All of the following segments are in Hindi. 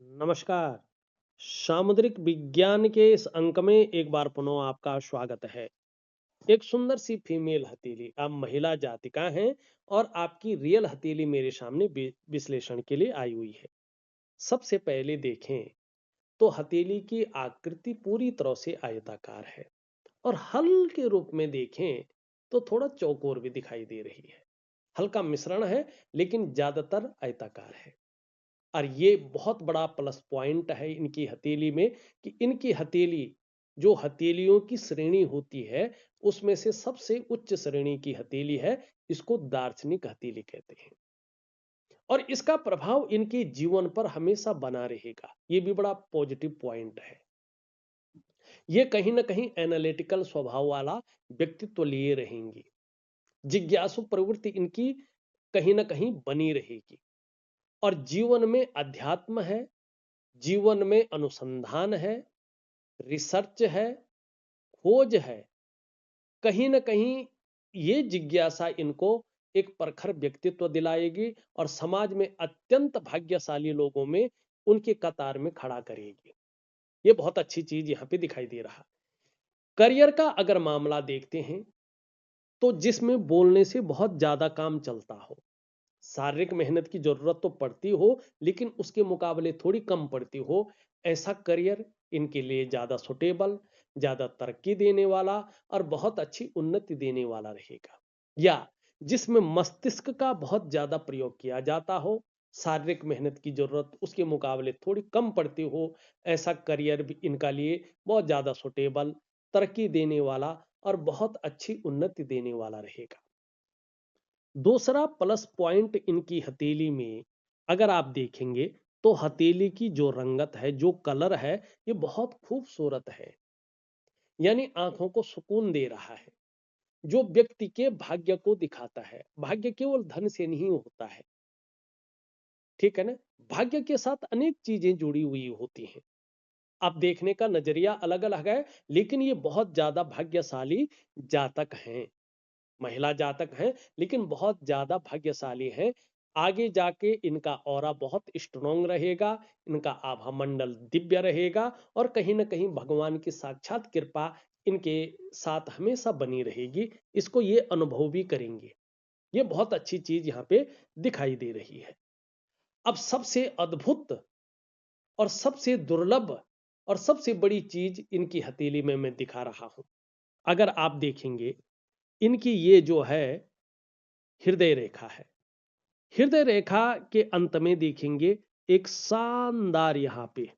नमस्कार। सामुद्रिक विज्ञान के इस अंक में एक बार पुनः आपका स्वागत है। एक सुंदर सी फीमेल हथेली, आप महिला जातिका हैं और आपकी रियल हथेली मेरे सामने विश्लेषण के लिए आई हुई है। सबसे पहले देखें तो हथेली की आकृति पूरी तरह से आयताकार है और हल्के रूप में देखें तो थोड़ा चौकोर भी दिखाई दे रही है। हल्का मिश्रण है लेकिन ज्यादातर आयताकार है। और ये बहुत बड़ा प्लस पॉइंट है इनकी हथेली में कि इनकी हथेली जो हथेलियों की श्रेणी होती है उसमें से सबसे उच्च श्रेणी की हथेली है। इसको दार्शनिक हथेली कहते हैं और इसका प्रभाव इनके जीवन पर हमेशा बना रहेगा। ये भी बड़ा पॉजिटिव पॉइंट है। ये कहीं ना कहीं एनालिटिकल स्वभाव वाला व्यक्तित्व लिए रहेंगी। जिज्ञासु प्रवृत्ति इनकी कहीं ना कहीं बनी रहेगी और जीवन में अध्यात्म है, जीवन में अनुसंधान है, रिसर्च है, खोज है। कहीं ना कहीं ये जिज्ञासा इनको एक प्रखर व्यक्तित्व दिलाएगी और समाज में अत्यंत भाग्यशाली लोगों में उनके कतार में खड़ा करेगी। ये बहुत अच्छी चीज यहाँ पे दिखाई दे रहा। करियर का अगर मामला देखते हैं तो जिसमें बोलने से बहुत ज्यादा काम चलता हो, शारीरिक मेहनत की जरूरत तो पड़ती हो लेकिन उसके मुकाबले थोड़ी कम पड़ती हो, ऐसा करियर इनके लिए ज्यादा सुटेबल, ज्यादा तरक्की देने वाला और बहुत अच्छी उन्नति देने वाला रहेगा। या जिसमें मस्तिष्क का बहुत ज्यादा प्रयोग किया जाता हो, शारीरिक मेहनत की जरूरत उसके मुकाबले थोड़ी कम पड़ती हो, ऐसा करियर भी इनका लिए बहुत ज्यादा सुटेबल, तरक्की देने वाला और बहुत अच्छी उन्नति देने वाला रहेगा। दूसरा प्लस पॉइंट इनकी हथेली में अगर आप देखेंगे तो हथेली की जो रंगत है, जो कलर है, ये बहुत खूबसूरत है। यानी आंखों को सुकून दे रहा है, जो व्यक्ति के भाग्य को दिखाता है। भाग्य केवल धन से नहीं होता है, ठीक है ना। भाग्य के साथ अनेक चीजें जुड़ी हुई होती हैं। आप देखने का नजरिया अलग अलग है लेकिन ये बहुत ज्यादा भाग्यशाली जातक हैं, महिला जातक हैं लेकिन बहुत ज्यादा भाग्यशाली हैं। आगे जाके इनका ऑरा बहुत स्ट्रॉन्ग रहेगा, इनका आभा मंडल दिव्य रहेगा और कहीं ना कहीं भगवान की साक्षात कृपा इनके साथ हमेशा बनी रहेगी। इसको ये अनुभव भी करेंगे। ये बहुत अच्छी चीज यहाँ पे दिखाई दे रही है। अब सबसे अद्भुत और सबसे दुर्लभ और सबसे बड़ी चीज इनकी हथेली में मैं दिखा रहा हूं। अगर आप देखेंगे इनकी ये जो है हृदय रेखा है, हृदय रेखा के अंत में देखेंगे एक शानदार यहां पे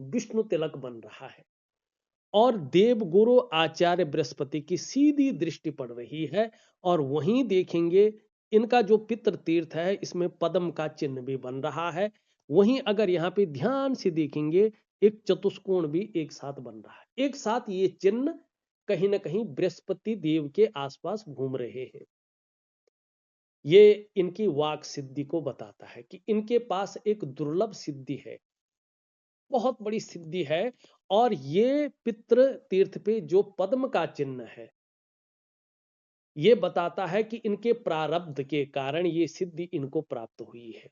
विष्णु तिलक बन रहा है और देवगुरु आचार्य बृहस्पति की सीधी दृष्टि पड़ रही है। और वहीं देखेंगे इनका जो पितृ तीर्थ है इसमें पद्म का चिन्ह भी बन रहा है। वहीं अगर यहाँ पे ध्यान से देखेंगे एक चतुष्कोण भी एक साथ बन रहा है। एक साथ ये चिन्ह कहीं ना कहीं बृहस्पति देव के आसपास घूम रहे हैं। ये इनकी वाक सिद्धि को बताता है कि इनके पास एक दुर्लभ सिद्धि है, बहुत बड़ी सिद्धि है। और ये पितृ तीर्थ पे जो पद्म का चिन्ह है ये बताता है कि इनके प्रारब्ध के कारण ये सिद्धि इनको प्राप्त हुई है।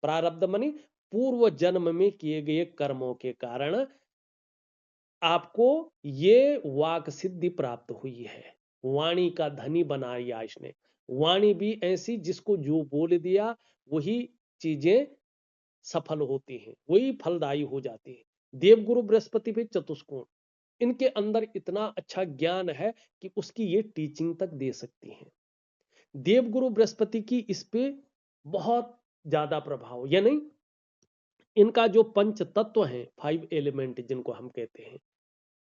प्रारब्ध मानी पूर्व जन्म में किए गए कर्मों के कारण आपको ये वाक सिद्धि प्राप्त हुई है। वाणी का धनी बनाया इसने। वाणी भी ऐसी जिसको जो बोल दिया वही चीजें सफल होती हैं, वही फलदायी हो जाती है। देवगुरु बृहस्पति पे चतुष्कोण, इनके अंदर इतना अच्छा ज्ञान है कि उसकी ये टीचिंग तक दे सकती हैं। देवगुरु बृहस्पति की इस पे बहुत ज्यादा प्रभाव, यानी इनका जो पंच तत्व हैं, 5 एलिमेंट जिनको हम कहते हैं,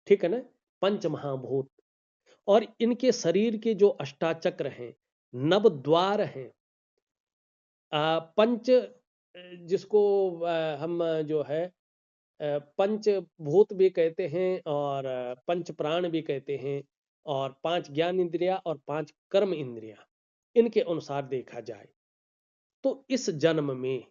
ठीक है ना, पंच महाभूत, और इनके शरीर के जो अष्टाचक्र हैं, नव द्वार हैं, पंच जिसको हम जो है पंचभूत भी कहते हैं और पंच प्राण भी कहते हैं, और 5 ज्ञान इंद्रिया और 5 कर्म इंद्रिया, इनके अनुसार देखा जाए तो इस जन्म में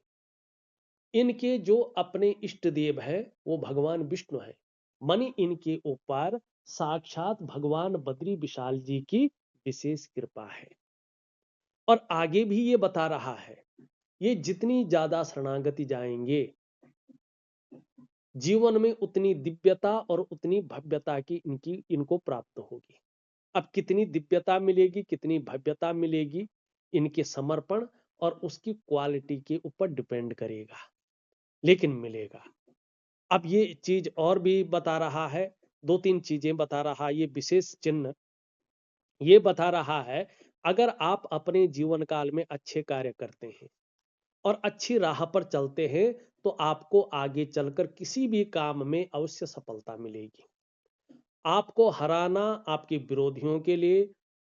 इनके जो अपने इष्ट देव है वो भगवान विष्णु है। मानी इनके ऊपर साक्षात भगवान बद्री विशाल जी की विशेष कृपा है। और आगे भी ये बता रहा है ये जितनी ज्यादा शरणागति जाएंगे जीवन में उतनी दिव्यता और उतनी भव्यता की इनको प्राप्त होगी। अब कितनी दिव्यता मिलेगी, कितनी भव्यता मिलेगी, इनके समर्पण और उसकी क्वालिटी के ऊपर डिपेंड करेगा, लेकिन मिलेगा। अब ये चीज और भी बता रहा है, दो तीन चीजें बता रहा है ये विशेष चिन्ह। ये बता रहा है, अगर आप अपने जीवन काल में अच्छे कार्य करते हैं और अच्छी राह पर चलते हैं तो आपको आगे चलकर किसी भी काम में अवश्य सफलता मिलेगी। आपको हराना आपके विरोधियों के लिए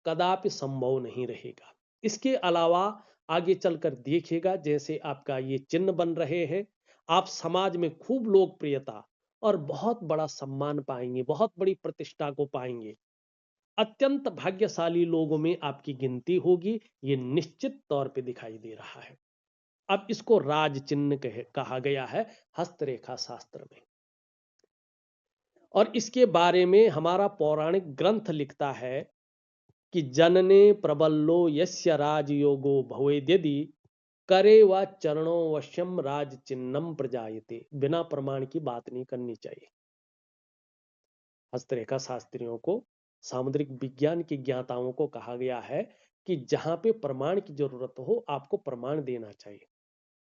कदापि संभव नहीं रहेगा। इसके अलावा आगे चलकर देखिएगा, जैसे आपका ये चिन्ह बन रहे हैं, आप समाज में खूब लोकप्रियता और बहुत बड़ा सम्मान पाएंगे, बहुत बड़ी प्रतिष्ठा को पाएंगे। अत्यंत भाग्यशाली लोगों में आपकी गिनती होगी, ये निश्चित तौर पे दिखाई दे रहा है। अब इसको राज चिन्ह कहा गया है हस्तरेखा शास्त्र में। और इसके बारे में हमारा पौराणिक ग्रंथ लिखता है कि जनने प्रबल्लो यस्य राजयोगो भवेद्यदि करे व चरणों वश्यम राज चिन्हम प्रजायते। बिना प्रमाण की बात नहीं करनी चाहिए। हस्तरेखा शास्त्रियों को, सामुद्रिक विज्ञान के ज्ञाताओं को कहा गया है कि जहां पे प्रमाण की जरूरत हो आपको प्रमाण देना चाहिए,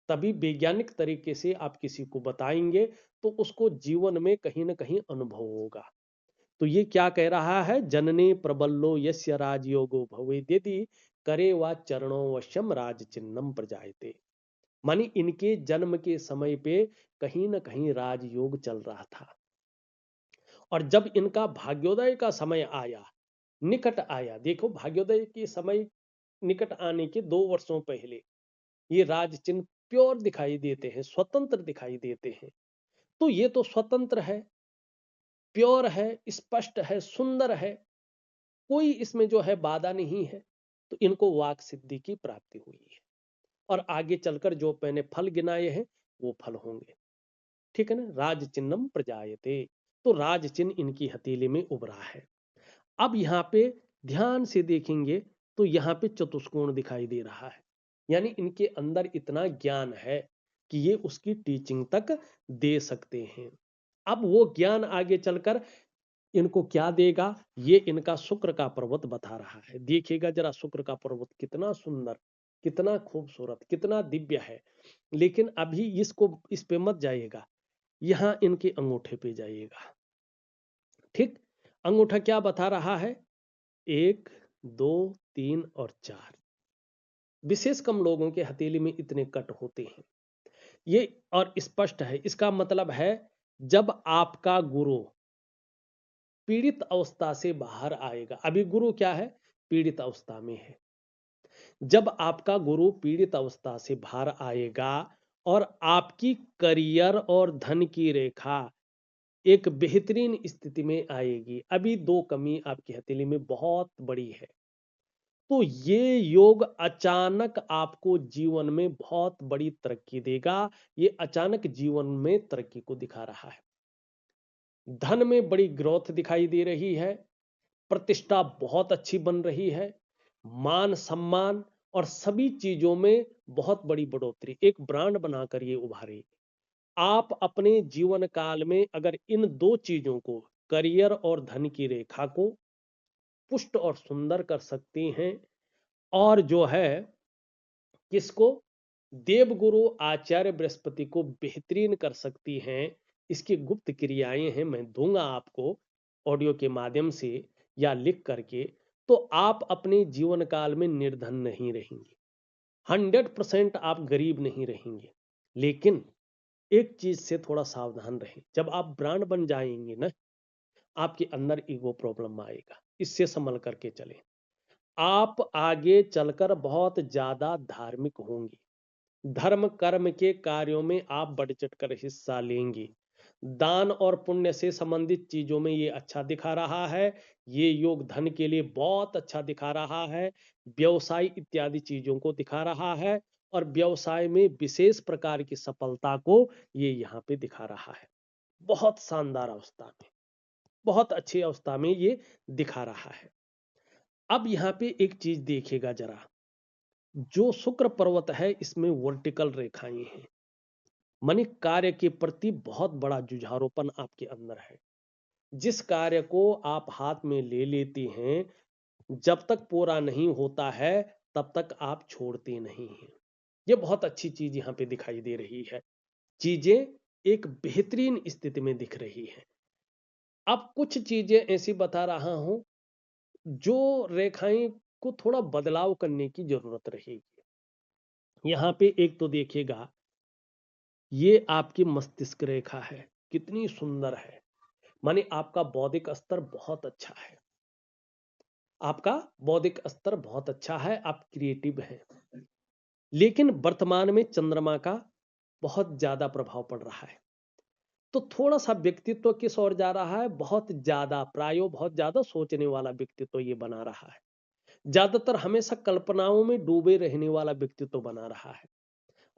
तभी वैज्ञानिक तरीके से आप किसी को बताएंगे तो उसको जीवन में कहीं ना कहीं अनुभव होगा। तो ये क्या कह रहा है, जनने प्रबल्लो यस्य राजयोगो भवेद्यदि करे वा चरणों वश्यम राज चिन्हम प्रजायते। मानी इनके जन्म के समय पे कहीं ना कहीं राजयोग चल रहा था, और जब इनका भाग्योदय का समय आया, निकट आया, देखो भाग्योदय के समय निकट आने के 2 वर्षों पहले ये राज चिन्ह प्योर दिखाई देते हैं, स्वतंत्र दिखाई देते हैं। तो ये तो स्वतंत्र है, प्योर है, स्पष्ट है, सुंदर है, कोई इसमें जो है बाधा नहीं है। तो इनको वाक सिद्धि की प्राप्ति हुई है, और आगे चलकर जो मैंने फल गिनाए हैं वो फल होंगे। ठीक है ना, राज चिन्हम प्रजायते। तो राज चिन्ह इनकी हथेली में उभरा है। अब यहाँ पे ध्यान से देखेंगे तो यहाँ पे चतुष्कोण दिखाई दे रहा है, यानी इनके अंदर इतना ज्ञान है कि ये उसकी टीचिंग तक दे सकते हैं। अब वो ज्ञान आगे चलकर इनको क्या देगा, ये इनका शुक्र का पर्वत बता रहा है। देखिएगा जरा शुक्र का पर्वत कितना सुंदर, कितना खूबसूरत, कितना दिव्य है। लेकिन अभी इसको इस पे मत जाइएगा, यहां इनके अंगूठे पे जाइएगा। ठीक, अंगूठा क्या बता रहा है, 1 2 3 और 4। विशेष कम लोगों के हथेली में इतने कट होते हैं ये, और स्पष्ट है। इसका मतलब है जब आपका गुरु पीड़ित अवस्था से बाहर आएगा, अभी गुरु क्या है, पीड़ित अवस्था में है। जब आपका गुरु पीड़ित अवस्था से बाहर आएगा और आपकी करियर और धन की रेखा एक बेहतरीन स्थिति में आएगी। अभी दो कमी आपकी हथेली में बहुत बड़ी है, तो ये योग अचानक आपको जीवन में बहुत बड़ी तरक्की देगा। ये अचानक जीवन में तरक्की को दिखा रहा है। धन में बड़ी ग्रोथ दिखाई दे रही है, प्रतिष्ठा बहुत अच्छी बन रही है, मान सम्मान और सभी चीजों में बहुत बड़ी बढ़ोतरी, एक ब्रांड बनाकर ये उभारे। आप अपने जीवन काल में अगर इन दो चीजों को, करियर और धन की रेखा को पुष्ट और सुंदर कर सकती हैं, और जो है किसको, देवगुरु आचार्य बृहस्पति को बेहतरीन कर सकती हैं। इसकी गुप्त क्रियाएं हैं, मैं दूंगा आपको ऑडियो के माध्यम से या लिख करके। तो आप अपने जीवन काल में निर्धन नहीं रहेंगे, 100% आप गरीब नहीं रहेंगे। लेकिन एक चीज से थोड़ा सावधान रहें, जब आप ब्रांड बन जाएंगे ना, आपके अंदर ईगो प्रॉब्लम आएगा, इससे संभल करके चलें। आप आगे चलकर बहुत ज्यादा धार्मिक होंगे, धर्म कर्म के कार्यों में आप बढ़ चढ़ कर हिस्सा लेंगे। दान और पुण्य से संबंधित चीजों में ये अच्छा दिखा रहा है। ये योग धन के लिए बहुत अच्छा दिखा रहा है, व्यवसाय इत्यादि चीजों को दिखा रहा है, और व्यवसाय में विशेष प्रकार की सफलता को ये यहाँ पे दिखा रहा है। बहुत शानदार अवस्था में, बहुत अच्छी अवस्था में ये दिखा रहा है। अब यहाँ पे एक चीज देखिएगा जरा, जो शुक्र पर्वत है इसमें वर्टिकल रेखाएं हैं, माने कार्य के प्रति बहुत बड़ा जुझारूपन आपके अंदर है। जिस कार्य को आप हाथ में ले लेती हैं, जब तक पूरा नहीं होता है, तब तक आप छोड़ते नहीं हैं। ये बहुत अच्छी चीज यहाँ पे दिखाई दे रही है। चीजें एक बेहतरीन स्थिति में दिख रही है। अब कुछ चीजें ऐसी बता रहा हूं जो रेखाएं को थोड़ा बदलाव करने की जरूरत रहेगी। यहाँ पे एक तो देखिएगा, ये आपकी मस्तिष्क रेखा है, कितनी सुंदर है। माने आपका बौद्धिक स्तर बहुत अच्छा है, आपका बौद्धिक स्तर बहुत अच्छा है, आप क्रिएटिव हैं। लेकिन वर्तमान में चंद्रमा का बहुत ज्यादा प्रभाव पड़ रहा है, तो थोड़ा सा व्यक्तित्व किस ओर जा रहा है, बहुत ज्यादा प्रायो बहुत ज्यादा सोचने वाला व्यक्तित्व ये बना रहा है। ज्यादातर हमेशा कल्पनाओं में डूबे रहने वाला व्यक्तित्व बना रहा है।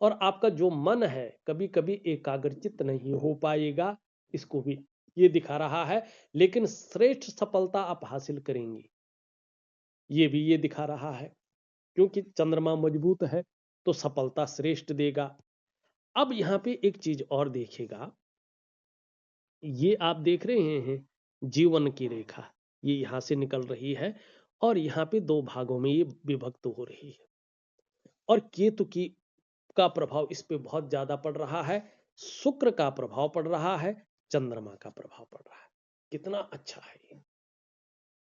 और आपका जो मन है कभी कभी एकाग्रचित नहीं हो पाएगा, इसको भी ये दिखा रहा है। लेकिन श्रेष्ठ सफलता आप हासिल करेंगे, ये भी ये दिखा रहा है। क्योंकि चंद्रमा मजबूत है तो सफलता श्रेष्ठ देगा। अब यहां पे एक चीज और देखिएगा, ये आप देख रहे हैं जीवन की रेखा, ये यहां से निकल रही है और यहाँ पे दो भागों में ये विभक्त हो रही है। और केतु की का प्रभाव इस पे बहुत ज्यादा पड़ रहा है, शुक्र का प्रभाव पड़ रहा है, चंद्रमा का प्रभाव पड़ रहा है। कितना अच्छा है ये।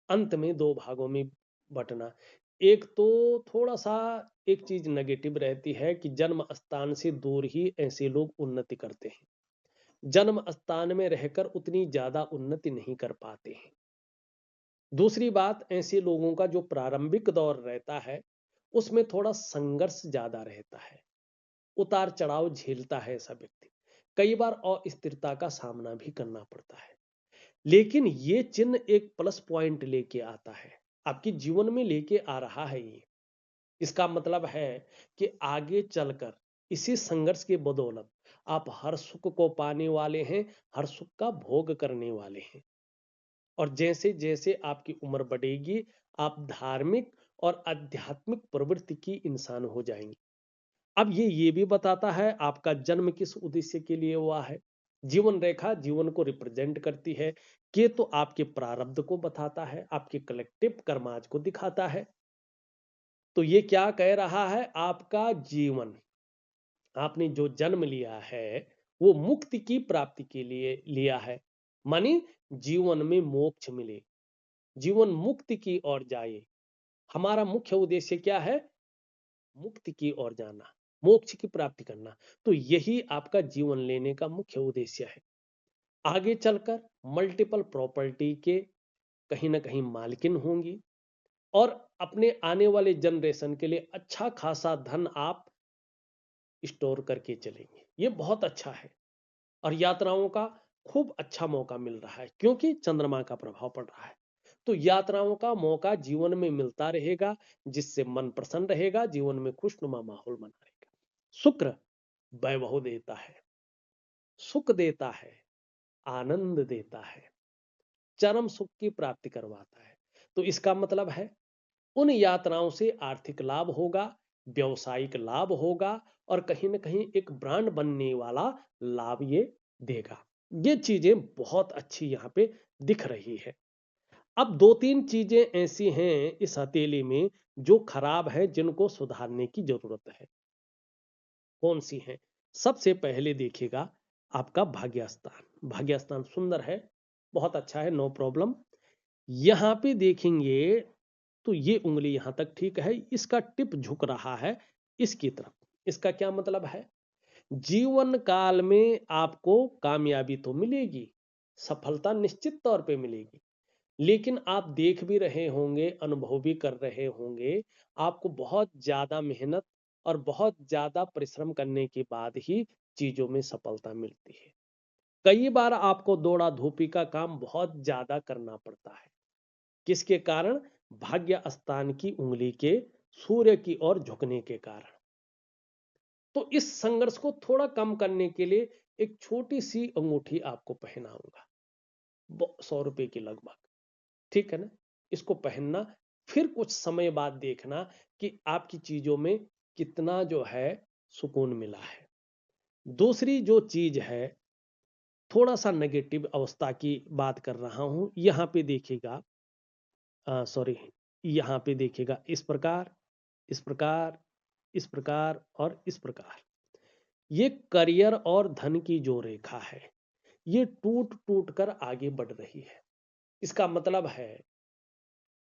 अंत में दो भागों में बंटना। एक तो थोड़ा सा एक चीज नेगेटिव रहती है कि जन्म स्थान से दूर ही ऐसे लोग उन्नति करते हैं, जन्म स्थान में रहकर उतनी ज्यादा उन्नति नहीं कर पाते हैं। दूसरी बात, ऐसे लोगों का जो प्रारंभिक दौर रहता है उसमें थोड़ा संघर्ष ज्यादा रहता है, उतार चढ़ाव झेलता है ऐसा व्यक्ति, कई बार अस्थिरता का सामना भी करना पड़ता है। लेकिन ये चिन्ह एक प्लस पॉइंट लेके आता है, आपके जीवन में लेके आ रहा है ये। इसका मतलब है कि आगे चलकर इसी संघर्ष के बदौलत आप हर सुख को पाने वाले हैं, हर सुख का भोग करने वाले हैं। और जैसे जैसे आपकी उम्र बढ़ेगी, आप धार्मिक और आध्यात्मिक प्रवृत्ति की इंसान हो जाएंगे। अब ये भी बताता है आपका जन्म किस उद्देश्य के लिए हुआ है। जीवन रेखा जीवन को रिप्रेजेंट करती है, के तो आपके प्रारब्ध को बताता है, आपके कलेक्टिव कर्माज को दिखाता है। तो ये क्या कह रहा है, आपका जीवन, आपने जो जन्म लिया है वो मुक्ति की प्राप्ति के लिए लिया है। मानी जीवन में मोक्ष मिले, जीवन मुक्ति की ओर जाए। हमारा मुख्य उद्देश्य क्या है, मुक्ति की ओर जाना, मोक्ष की प्राप्ति करना। तो यही आपका जीवन लेने का मुख्य उद्देश्य है। आगे चलकर मल्टीपल प्रॉपर्टी के कहीं ना कहीं मालकिन होंगी और अपने आने वाले जनरेशन के लिए अच्छा खासा धन आप स्टोर करके चलेंगे, ये बहुत अच्छा है। और यात्राओं का खूब अच्छा मौका मिल रहा है क्योंकि चंद्रमा का प्रभाव पड़ रहा है। तो यात्राओं का मौका जीवन में मिलता रहेगा, जिससे मन प्रसन्न रहेगा, जीवन में खुशनुमा माहौल बना रहेगा। शुक्र वैभव देता है, सुख देता है, आनंद देता है, चरम सुख की प्राप्ति करवाता है। तो इसका मतलब है उन यात्राओं से आर्थिक लाभ होगा, व्यवसायिक लाभ होगा और कहीं ना कहीं एक ब्रांड बनने वाला लाभ ये देगा। ये चीजें बहुत अच्छी यहाँ पे दिख रही है। अब दो तीन चीजें ऐसी हैं इस हथेली में जो खराब है, जिनको सुधारने की जरूरत है। कौन सी हैं? सबसे पहले देखिएगा आपका भाग्यस्थान। भाग्यस्थान सुंदर है, बहुत अच्छा है, नो प्रॉब्लम। यहां पे देखेंगे तो ये उंगली यहां तक ठीक है, इसका टिप झुक रहा है इसकी तरफ। इसका क्या मतलब है, जीवन काल में आपको कामयाबी तो मिलेगी, सफलता निश्चित तौर पे मिलेगी। लेकिन आप देख भी रहे होंगे, अनुभव भी कर रहे होंगे, आपको बहुत ज्यादा मेहनत और बहुत ज्यादा परिश्रम करने के बाद ही चीजों में सफलता मिलती है। कई बार आपको दौड़ा धूपी का काम बहुत ज्यादा करना पड़ता है। किसके कारण, भाग्य स्थान की उंगली के सूर्य की ओर झुकने के कारण। तो इस संघर्ष को थोड़ा कम करने के लिए एक छोटी सी अंगूठी आपको पहनाऊंगा, 100 रुपए की लगभग, ठीक है ना। इसको पहनना, फिर कुछ समय बाद देखना कि आपकी चीजों में कितना जो है सुकून मिला है। दूसरी जो चीज है, थोड़ा सा नेगेटिव अवस्था की बात कर रहा हूं, यहां पे देखिएगा, सॉरी, यहां पे देखिएगा इस प्रकार, इस प्रकार, इस प्रकार और इस प्रकार। ये करियर और धन की जो रेखा है, ये टूट टूट कर आगे बढ़ रही है। इसका मतलब है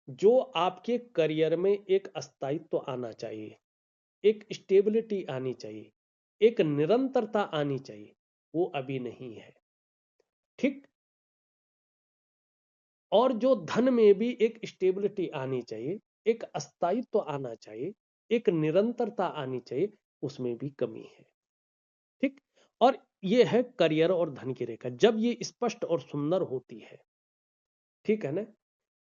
जो आपके करियर में एक स्थायित्व आना चाहिए, एक स्टेबिलिटी आनी चाहिए, एक निरंतरता आनी चाहिए, वो अभी नहीं है। ठीक। और जो धन में भी एक स्टेबिलिटी आनी चाहिए, एक स्थायित्व आना चाहिए, एक निरंतरता आनी चाहिए, उसमें भी कमी है। ठीक। और ये है करियर और धन की रेखा। जब ये स्पष्ट और सुंदर होती है, ठीक है ना,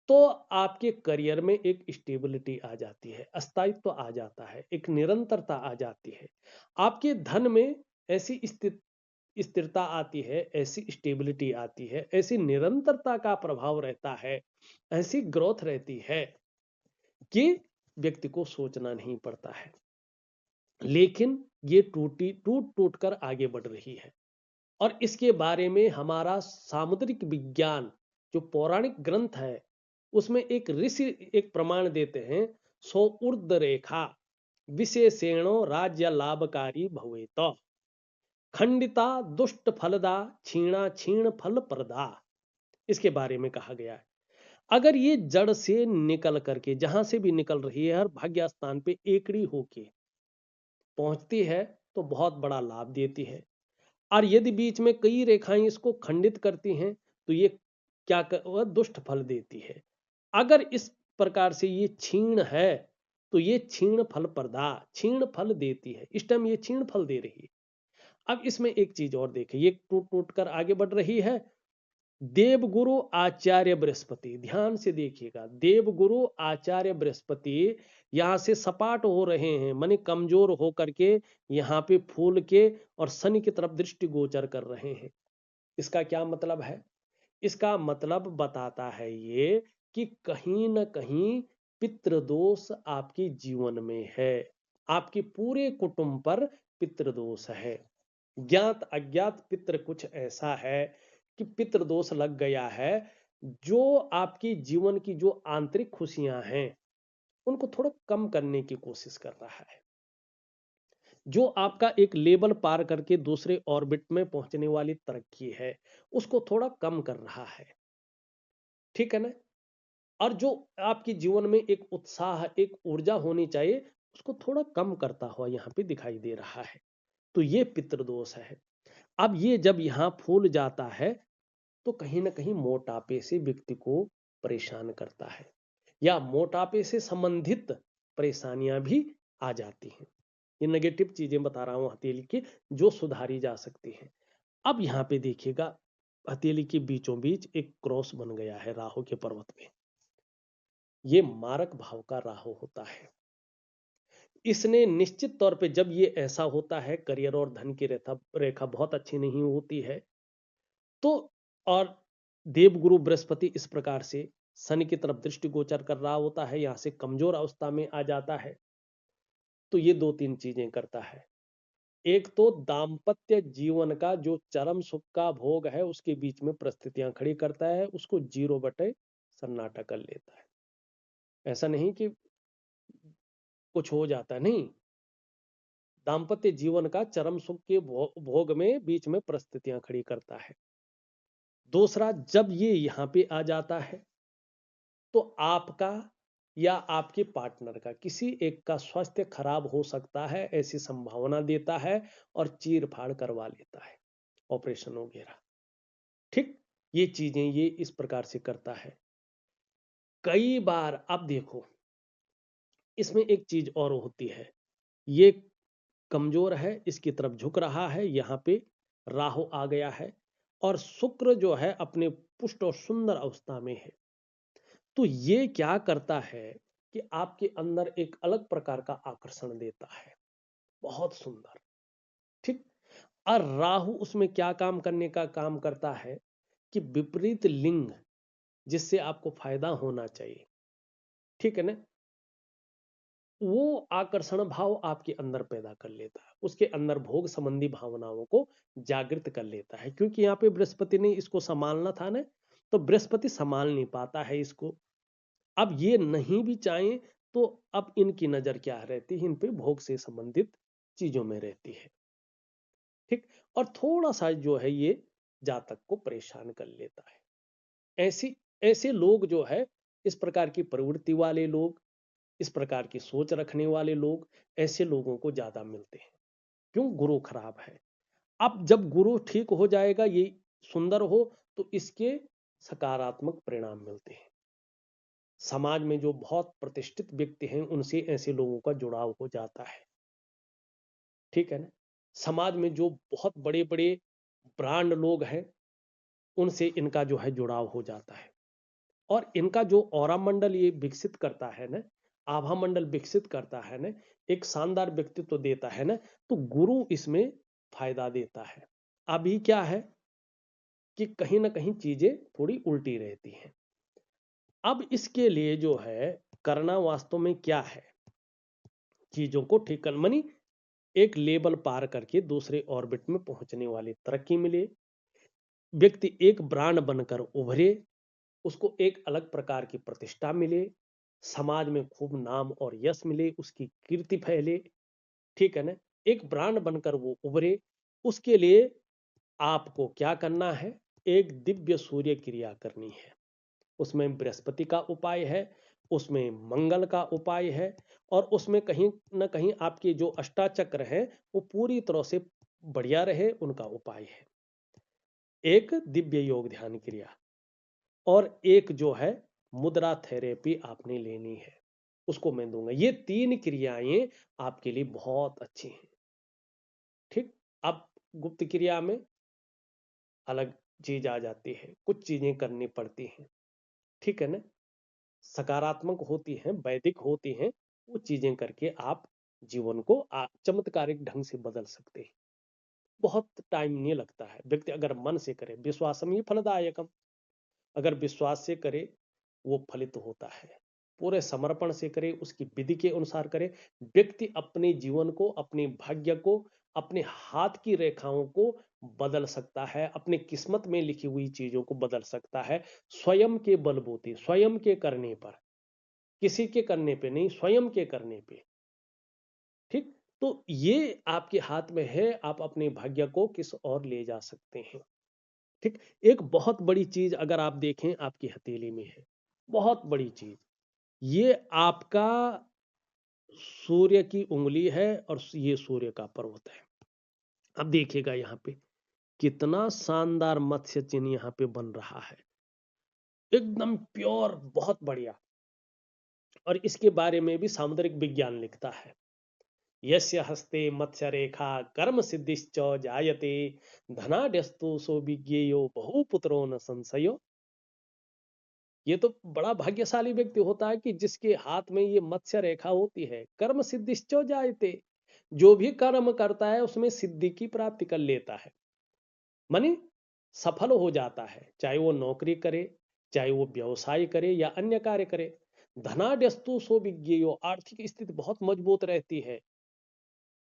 तो आपके करियर में एक स्टेबिलिटी आ जाती है, स्थायित्व आ जाता है, एक निरंतरता आ जाती है। आपके धन में ऐसी स्थिरता आती है, ऐसी स्टेबिलिटी आती है, ऐसी निरंतरता का प्रभाव रहता है, ऐसी ग्रोथ रहती है कि व्यक्ति को सोचना नहीं पड़ता है। लेकिन ये टूट टूट कर आगे बढ़ रही है। और इसके बारे में हमारा सामुद्रिक विज्ञान जो पौराणिक ग्रंथ है, उसमें एक ऋषि एक प्रमाण देते हैं, सो ऊर्ध्व रेखा विशेषेणो राज्य लाभकारी भवेत, खंडिता दुष्ट फलदा, छीणा छीण फल प्रदा। इसके बारे में कहा गया है, अगर ये जड़ से निकल करके जहां से भी निकल रही है, हर भाग्य स्थान पे एकड़ी होके पहुंचती है तो बहुत बड़ा लाभ देती है। और यदि बीच में कई रेखाएं इसको खंडित करती हैं तो ये वह दुष्ट फल देती है। अगर इस प्रकार से ये क्षीण है तो ये क्षीण फल प्रदा, क्षीण फल देती है। इस टाइम ये क्षीण फल दे रही है। अब इसमें एक चीज और देखिए, ये टूट टूट कर आगे बढ़ रही है। देवगुरु आचार्य बृहस्पति, ध्यान से देखिएगा, देवगुरु आचार्य बृहस्पति यहां से सपाट हो रहे हैं, माने कमजोर हो करके यहाँ पे फूल के और शनि की तरफ दृष्टि गोचर कर रहे हैं। इसका क्या मतलब है? इसका मतलब बताता है ये कि कहीं ना कहीं पितृदोष आपके जीवन में है, आपके पूरे कुटुंब पर पितृदोष है। ज्ञात अज्ञात पितृ कुछ ऐसा है कि पितृदोष लग गया है, जो आपकी जीवन की जो आंतरिक खुशियां हैं उनको थोड़ा कम करने की कोशिश कर रहा है। जो आपका एक लेवल पार करके दूसरे ऑर्बिट में पहुंचने वाली तरक्की है, उसको थोड़ा कम कर रहा है। ठीक है ना। और जो आपके जीवन में एक उत्साह, एक ऊर्जा होनी चाहिए, उसको थोड़ा कम करता हुआ यहाँ पे दिखाई दे रहा है। तो ये पितृदोष है। अब ये जब यहाँ फूल जाता है तो कहीं ना कहीं मोटापे से व्यक्ति को परेशान करता है, या मोटापे से संबंधित परेशानियां भी आ जाती हैं। ये नेगेटिव चीजें बता रहा हूं हथेली की, जो सुधारी जा सकती हैं। अब यहाँ पे देखिएगा, हथेली के बीचों बीच एक क्रॉस बन गया है राहु के पर्वत में। ये मारक भाव का राहु होता है। इसने निश्चित तौर पे, जब ये ऐसा होता है, करियर और धन की रेखा रेखा बहुत अच्छी नहीं होती है तो, और देवगुरु बृहस्पति इस प्रकार से शनि की तरफ दृष्टि गोचर कर रहा होता है, यहां से कमजोर अवस्था में आ जाता है, तो ये दो तीन चीजें करता है। एक तो दाम्पत्य जीवन का जो चरम सुख का भोग है उसके बीच में परिस्थितियां खड़ी करता है, उसको 0 बटे सन्नाटा कर लेता है। ऐसा नहीं कि कुछ हो जाता है, नहीं, दाम्पत्य जीवन का चरम सुख के भोग में बीच में परिस्थितियां खड़ी करता है। दूसरा, जब ये यहां पे आ जाता है तो आपका या आपके पार्टनर का किसी एक का स्वास्थ्य खराब हो सकता है, ऐसी संभावना देता है, और चीर फाड़ करवा लेता है, ऑपरेशन वगैरह। ठीक। ये चीजें ये इस प्रकार से करता है कई बार। अब देखो, इसमें एक चीज और होती है, ये कमजोर है, इसकी तरफ झुक रहा है, यहाँ पे राहु आ गया है, और शुक्र जो है अपने पुष्ट और सुंदर अवस्था में है। तो ये क्या करता है कि आपके अंदर एक अलग प्रकार का आकर्षण देता है, बहुत सुंदर। ठीक। और राहु उसमें क्या काम करने का काम करता है कि विपरीत लिंग, जिससे आपको फायदा होना चाहिए, ठीक है ना, वो आकर्षण भाव आपके अंदर पैदा कर लेता है, उसके अंदर भोग संबंधी भावनाओं को जागृत कर लेता है। क्योंकि यहाँ पे बृहस्पति ने इसको संभालना था ना, तो बृहस्पति संभाल नहीं पाता है इसको। अब ये नहीं भी चाहें तो अब इनकी नजर क्या रहती है, इन पे भोग से संबंधित चीजों में रहती है। ठीक। और थोड़ा सा जो है ये जातक को परेशान कर लेता है। ऐसी ऐसे लोग जो है, इस प्रकार की प्रवृत्ति वाले लोग, इस प्रकार की सोच रखने वाले लोग, ऐसे लोगों को ज्यादा मिलते हैं। क्यों? गुरु खराब है। अब जब गुरु ठीक हो जाएगा, ये सुंदर हो, तो इसके सकारात्मक परिणाम मिलते हैं। समाज में जो बहुत प्रतिष्ठित व्यक्ति हैं उनसे ऐसे लोगों का जुड़ाव हो जाता है। ठीक है ना? समाज में जो बहुत बड़े बड़े ब्रांड लोग हैं उनसे इनका जो है जुड़ाव हो जाता है। और इनका जो ऑरा मंडल ये विकसित करता है ना, आभा मंडल विकसित करता है ना, एक शानदार व्यक्तित्व देता है ना, तो गुरु इसमें फायदा देता है। अभी क्या है कि कहीं ना कहीं चीजें थोड़ी उल्टी रहती हैं। अब इसके लिए जो है करना वास्तव में क्या है, चीजों को ठीक कर, मनी एक लेवल पार करके दूसरे ऑर्बिट में पहुंचने वाली तरक्की मिले, व्यक्ति एक ब्रांड बनकर उभरे, उसको एक अलग प्रकार की प्रतिष्ठा मिले, समाज में खूब नाम और यश मिले, उसकी कीर्ति फैले। ठीक है ना? एक ब्रांड बनकर वो उभरे, उसके लिए आपको क्या करना है? एक दिव्य सूर्य क्रिया करनी है। उसमें बृहस्पति का उपाय है, उसमें मंगल का उपाय है, और उसमें कहीं ना कहीं आपके जो अष्टाचक्र हैं वो पूरी तरह से बढ़िया रहे, उनका उपाय है। एक दिव्य योग ध्यान क्रिया, और एक जो है मुद्रा थेरेपी आपने लेनी है, उसको मैं दूंगा। ये 3 क्रियाएं आपके लिए बहुत अच्छी हैं। ठीक। अब गुप्त क्रिया में अलग चीज आ जाती है, कुछ चीजें करनी पड़ती हैं। ठीक है ना? सकारात्मक होती हैं, वैदिक होती हैं, वो चीजें करके आप जीवन को चमत्कारिक ढंग से बदल सकते हैं। बहुत टाइम नहीं लगता है, व्यक्ति अगर मन से करे, विश्वासम ही फलदायकम, अगर विश्वास से करे वो फलित होता है। पूरे समर्पण से करे, उसकी विधि के अनुसार करे, व्यक्ति अपने जीवन को, अपने भाग्य को, अपने हाथ की रेखाओं को बदल सकता है, अपने किस्मत में लिखी हुई चीजों को बदल सकता है, स्वयं के बलबूते, स्वयं के करने पर, किसी के करने पे नहीं, स्वयं के करने पे। ठीक। तो ये आपके हाथ में है, आप अपने भाग्य को किस ओर ले जा सकते हैं। ठीक। एक बहुत बड़ी चीज अगर आप देखें आपकी हथेली में है, बहुत बड़ी चीज, ये आपका सूर्य की उंगली है और ये सूर्य का पर्वत है। अब देखिएगा यहाँ पे कितना शानदार मत्स्य चिन्ह यहाँ पे बन रहा है, एकदम प्योर, बहुत बढ़िया। और इसके बारे में भी सामुद्रिक विज्ञान लिखता है, यस्य हस्ते मत्स्य रेखा कर्म सिद्धिश्च जायते धनाढ्यस्तु सो विज्ञेयो बहुपुत्रो न संशयो। ये तो बड़ा भाग्यशाली व्यक्ति होता है कि जिसके हाथ में ये मत्स्य रेखा होती है। कर्म सिद्धिश्च जायते, जो भी कर्म करता है उसमें सिद्धि की प्राप्ति कर लेता है, मानी सफल हो जाता है, चाहे वो नौकरी करे, चाहे वो व्यवसाय करे या अन्य कार्य करे। धनाढ्यस्तु सो विज्ञेयो, आर्थिक स्थिति बहुत मजबूत रहती है।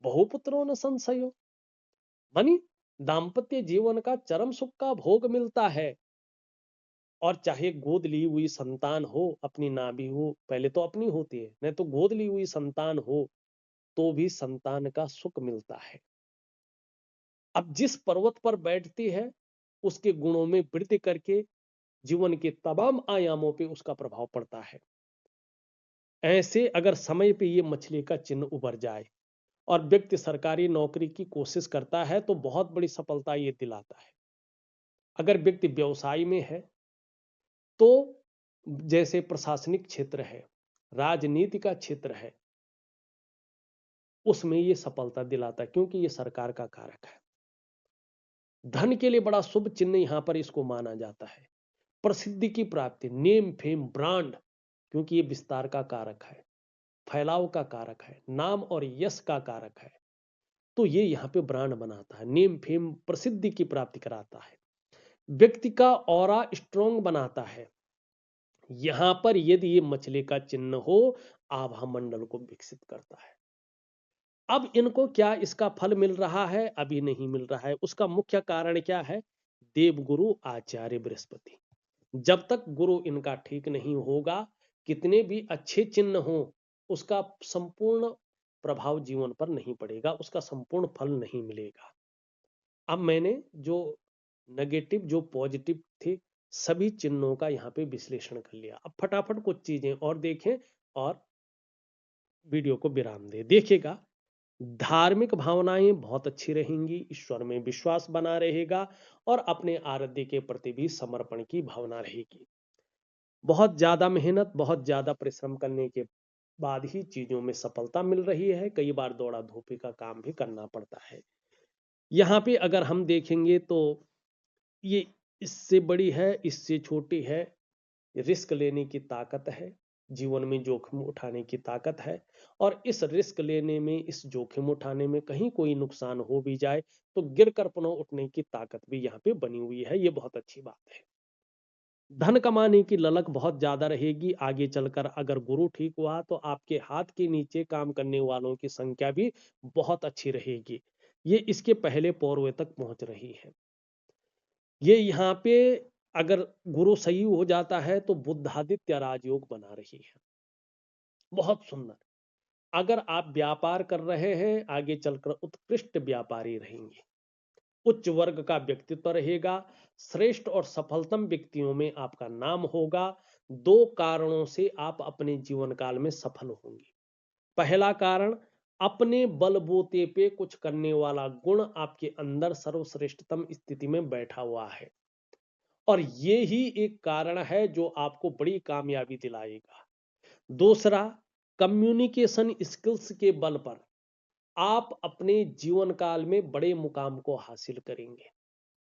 बहुपुत्रों न संशयो, मानी दाम्पत्य जीवन का चरम सुख का भोग मिलता है। और चाहे गोद ली हुई संतान हो, अपनी ना भी हो, पहले तो अपनी होती है, नहीं तो गोद ली हुई संतान हो तो भी संतान का सुख मिलता है। अब जिस पर्वत पर बैठती है उसके गुणों में वृद्धि करके जीवन के तमाम आयामों पे उसका प्रभाव पड़ता है। ऐसे अगर समय पे ये मछली का चिन्ह उभर जाए और व्यक्ति सरकारी नौकरी की कोशिश करता है तो बहुत बड़ी सफलता ये दिलाता है। अगर व्यक्ति व्यवसाय में है तो जैसे प्रशासनिक क्षेत्र है, राजनीति का क्षेत्र है, उसमें ये सफलता दिलाता है, क्योंकि ये सरकार का कारक है। धन के लिए बड़ा शुभ चिन्ह यहां पर इसको माना जाता है। प्रसिद्धि की प्राप्ति, नेम फेम ब्रांड, क्योंकि ये विस्तार का कारक है, फैलाव का कारक है, नाम और यश का कारक है। तो ये यहाँ पे ब्रांड बनाता है, नेम फेम प्रसिद्धि की प्राप्ति कराता है, व्यक्ति का ऑरा स्ट्रॉन्ग बनाता है। यहां पर यदि ये मछली का चिन्ह हो, आभा मंडल को विकसित करता है। अब इनको क्या इसका फल मिल रहा है? अभी नहीं मिल रहा है। उसका मुख्य कारण क्या है? देवगुरु आचार्य बृहस्पति। जब तक गुरु इनका ठीक नहीं होगा, कितने भी अच्छे चिन्ह हो, उसका संपूर्ण प्रभाव जीवन पर नहीं पड़ेगा, उसका संपूर्ण फल नहीं मिलेगा। अब मैंने जो नेगेटिव जो पॉजिटिव थे सभी चिन्हों का यहाँ पे विश्लेषण कर लिया। अब फटाफट कुछ चीजें और देखें और वीडियो को विराम दें। देखिएगा, धार्मिक भावनाएं बहुत अच्छी रहेंगी, ईश्वर में विश्वास बना रहेगा और अपने आराध्य के प्रति भी समर्पण की भावना रहेगी। बहुत ज्यादा मेहनत, बहुत ज्यादा परिश्रम करने के बाद ही चीजों में सफलता मिल रही है। कई बार दौड़ा धूपी का काम भी करना पड़ता है। यहाँ पे अगर हम देखेंगे तो ये इससे बड़ी है, इससे छोटी है, रिस्क लेने की ताकत है, जीवन में जोखिम उठाने की ताकत है। और इस रिस्क लेने में, इस जोखिम उठाने में कहीं कोई नुकसान हो भी जाए तो गिर कर पुनः उठने की ताकत भी यहाँ पे बनी हुई है। ये बहुत अच्छी बात है। धन कमाने की ललक बहुत ज्यादा रहेगी। आगे चलकर अगर गुरु ठीक हुआ तो आपके हाथ के नीचे काम करने वालों की संख्या भी बहुत अच्छी रहेगी। ये इसके पहले पौरवे तक पहुंच रही है। ये यहाँ पे अगर गुरु सही हो जाता है तो बुद्धादित्य राजयोग बना रही है। बहुत सुंदर। अगर आप व्यापार कर रहे हैं, आगे चलकर उत्कृष्ट व्यापारी रहेंगे, उच्च वर्ग का व्यक्तित्व रहेगा, श्रेष्ठ और सफलतम व्यक्तियों में आपका नाम होगा। दो कारणों से आप अपने जीवन काल में सफल होंगे। पहला कारण, अपने बलबूते पे कुछ करने वाला गुण आपके अंदर सर्वश्रेष्ठतम स्थिति में बैठा हुआ है और ये ही एक कारण है जो आपको बड़ी कामयाबी दिलाएगा। दूसरा, कम्युनिकेशन स्किल्स के बल पर आप अपने जीवन काल में बड़े मुकाम को हासिल करेंगे।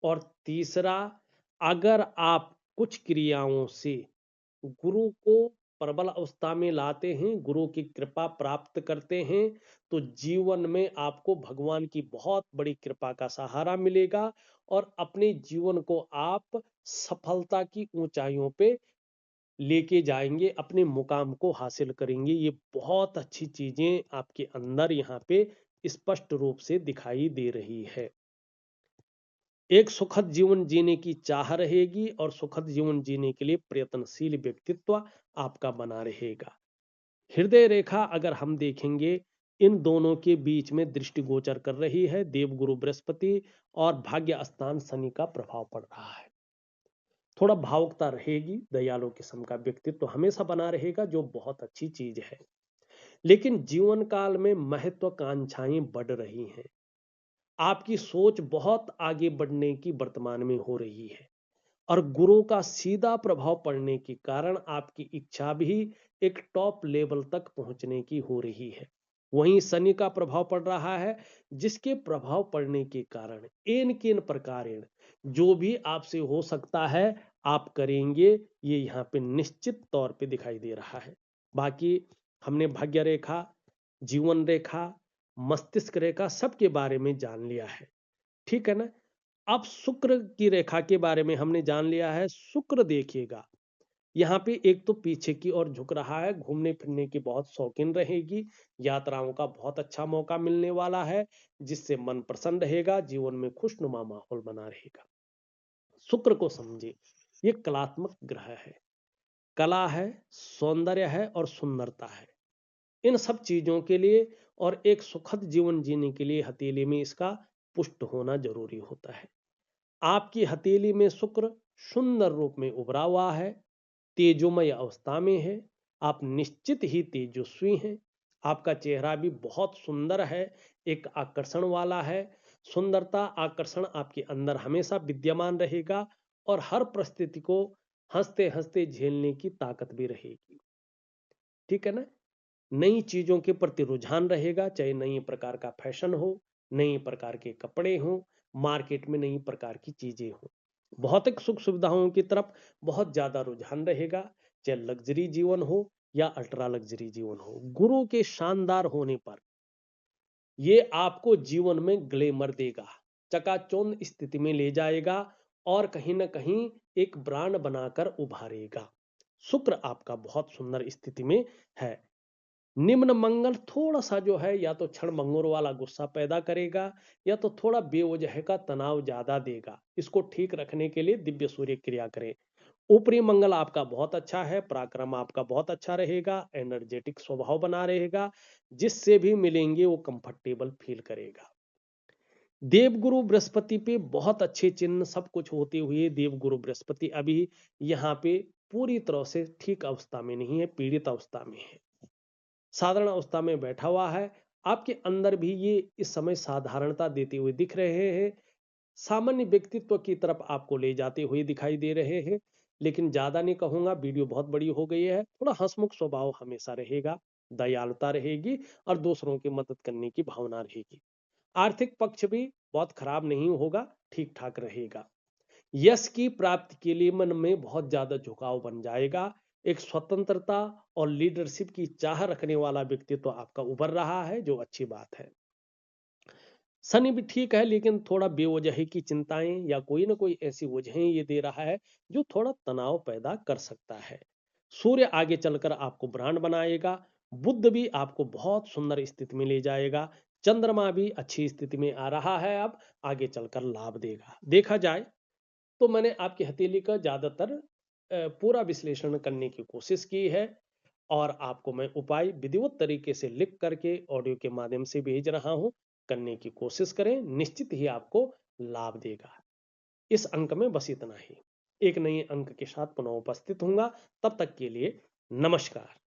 और तीसरा, अगर आप कुछ क्रियाओं से गुरु को प्रबल अवस्था में लाते हैं, गुरु की कृपा प्राप्त करते हैं, तो जीवन में आपको भगवान की बहुत बड़ी कृपा का सहारा मिलेगा और अपने जीवन को आप सफलता की ऊंचाइयों पे लेके जाएंगे, अपने मुकाम को हासिल करेंगे। ये बहुत अच्छी चीजें आपके अंदर यहाँ पे स्पष्ट रूप से दिखाई दे रही है। एक सुखद जीवन जीने की चाह रहेगी और सुखद जीवन जीने के लिए प्रयत्नशील व्यक्तित्व आपका बना रहेगा। हृदय रेखा अगर हम देखेंगे, इन दोनों के बीच में दृष्टि गोचर कर रही है देवगुरु बृहस्पति और भाग्य स्थान शनि का प्रभाव पड़ रहा है। थोड़ा भावुकता रहेगी, दयालु किस्म का व्यक्तित्व हमेशा बना रहेगा, जो बहुत अच्छी चीज है। लेकिन जीवन काल में महत्वाकांक्षाएं बढ़ रही हैं। आपकी सोच बहुत आगे बढ़ने की वर्तमान में हो रही है और गुरु का सीधा प्रभाव पड़ने के कारण आपकी इच्छा भी एक टॉप लेवल तक पहुंचने की हो रही है। वहीं शनि का प्रभाव पड़ रहा है, जिसके प्रभाव पड़ने के कारण एन केन प्रकार जो भी आपसे हो सकता है आप करेंगे, ये यहाँ पे निश्चित तौर पे दिखाई दे रहा है। बाकी हमने भाग्य रेखा, जीवन रेखा, मस्तिष्क रेखा सबके बारे में जान लिया है, ठीक है ना। अब शुक्र की रेखा के बारे में हमने जान लिया है। शुक्र देखिएगा, यहाँ पे एक तो पीछे की ओर झुक रहा है, घूमने फिरने की बहुत शौकीन रहेगी, यात्राओं का बहुत अच्छा मौका मिलने वाला है, जिससे मन प्रसन्न रहेगा, जीवन में खुशनुमा माहौल बना रहेगा। शुक्र को समझे, ये कलात्मक ग्रह है, कला है, सौंदर्य है और सुंदरता है। इन सब चीजों के लिए और एक सुखद जीवन जीने के लिए हथेली में इसका पुष्ट होना जरूरी होता है। आपकी हथेली में शुक्र सुंदर रूप में उभरा हुआ है, तेजोमय अवस्था में है, आप निश्चित ही तेजस्वी हैं। आपका चेहरा भी बहुत सुंदर है, एक आकर्षण वाला है। सुंदरता, आकर्षण आपके अंदर हमेशा विद्यमान रहेगा और हर परिस्थिति को हंसते हंसते झेलने की ताकत भी रहेगी, ठीक है ना। नई चीजों के प्रति रुझान रहेगा, चाहे नई प्रकार का फैशन हो, नई प्रकार के कपड़े हो, मार्केट में नई प्रकार की चीजें हो। भौतिक सुख सुविधाओं की तरफ बहुत ज्यादा रुझान रहेगा, चाहे लग्जरी जीवन हो या अल्ट्रा लग्जरी जीवन हो। गुरु के शानदार होने पर ये आपको जीवन में ग्लैमर देगा, चकाचौंध स्थिति में ले जाएगा और कहीं ना कहीं एक ब्रांड बनाकर उभारेगा। शुक्र आपका बहुत सुंदर स्थिति में है। निम्न मंगल थोड़ा सा जो है या तो क्षण भंगुर वाला गुस्सा पैदा करेगा या तो थोड़ा बेवजह का तनाव ज्यादा देगा। इसको ठीक रखने के लिए दिव्य सूर्य क्रिया करें। ऊपरी मंगल आपका बहुत अच्छा है, पराक्रम आपका बहुत अच्छा रहेगा, एनर्जेटिक स्वभाव बना रहेगा, जिससे भी मिलेंगे वो कंफर्टेबल फील करेगा। देवगुरु बृहस्पति पे बहुत अच्छे चिन्ह सब कुछ होते हुए देवगुरु बृहस्पति अभी यहाँ पे पूरी तरह से ठीक अवस्था में नहीं है, पीड़ित अवस्था में है, साधारण अवस्था में बैठा हुआ है। आपके अंदर भी ये इस समय साधारणता देते हुए दिख रहे हैं, सामान्य व्यक्तित्व की तरफ आपको ले जाते हुए दिखाई दे रहे हैं। लेकिन ज्यादा नहीं कहूंगा, वीडियो बहुत बड़ी हो गई है। थोड़ा हंसमुख स्वभाव हमेशा रहेगा, दयालुता रहेगी और दूसरों की मदद करने की भावना रहेगी। आर्थिक पक्ष भी बहुत खराब नहीं होगा, ठीक ठाक रहेगा। यश की प्राप्ति के लिए मन में बहुत ज्यादा झुकाव बन जाएगा। एक स्वतंत्रता और लीडरशिप की चाह रखने वाला व्यक्तित्व आपका उभर रहा है, जो अच्छी बात है। शनि भी ठीक है, लेकिन थोड़ा बेवजह की चिंताएं या कोई ना कोई ऐसी वजहें ये दे रहा है जो थोड़ा तनाव पैदा कर सकता है। सूर्य आगे चलकर आपको ब्रांड बनाएगा। बुध भी आपको बहुत सुंदर स्थिति में ले जाएगा। चंद्रमा भी अच्छी स्थिति में आ रहा है, अब आगे चलकर लाभ देगा। देखा जाए तो मैंने आपकी हथेली का ज्यादातर पूरा विश्लेषण करने की कोशिश की है और आपको मैं उपाय विधिवत तरीके से लिख करके ऑडियो के माध्यम से भेज रहा हूं। करने की कोशिश करें, निश्चित ही आपको लाभ देगा। इस अंक में बस इतना ही। एक नए अंक के साथ पुनः उपस्थित होऊंगा। तब तक के लिए नमस्कार।